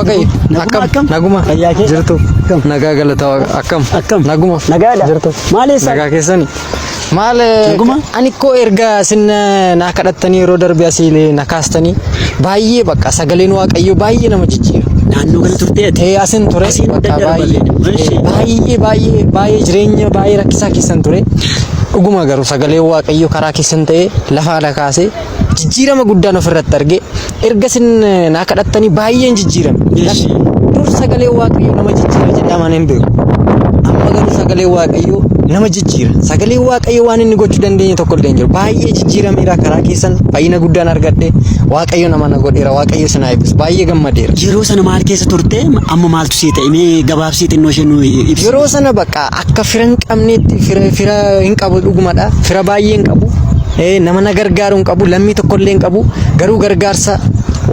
waaqayyo akkam naguma jirtu nagaa galata akkam naguma jirtu maaleessa nagaa keessani maal ani ko erga sin na kadhattani yeroo darbe asiile na kaastani baay'ee bakka sagaleen waaqayyo baay'ee nama jijjiira naannoo kana turte asin ture baay'ee jireenya baay'ee rakkisaa keessan ture dhuguma garuu sagalee waaqayyo karaa keessan ta'e lafa ala kaasee jijjiirama guddaan ofirratti arge erga sin na kadhattani baay'een jijjiirame dur sagalee waaqayyo nama jijjiira jedhaman hin beeku amma garuu sagalee waaqayyo nama jijjiira sagalee waaqayyo waan inni gochuu dandeenye tokko illee hin jiru baay'ee jijjiirameera karaa keessan baay'ina guddaan argadhe waaqayyo nama na godheera waaqayyo sin eebbis baay'ee gammadeera yeroo sana maal keessa turte amma maaltu sii ta'e mee gabaabsii xinnoo ishee nu ibsi yeroo sana bakka akka fira hin qabneetti fira hin qabu dhugumadha fira baay'ee hin qabu nama na gargaaru hin qabu lammii tokko illee hin qabu garuu gargaarsa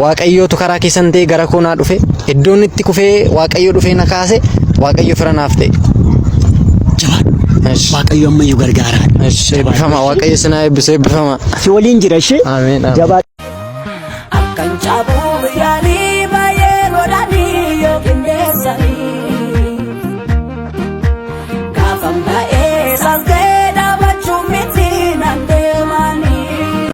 waaqayyootu karaa keessan ta'e gara koonaa dhufe iddoon itti kufee waaqayyo dhufee na kaase waaqayyo fira naaf ta'e waaqayyo ammayyuu gargaara eebbifama waaqayyo sin eebbisee eebbifama si waliin jira ishee ameen jabaa akkan caabuu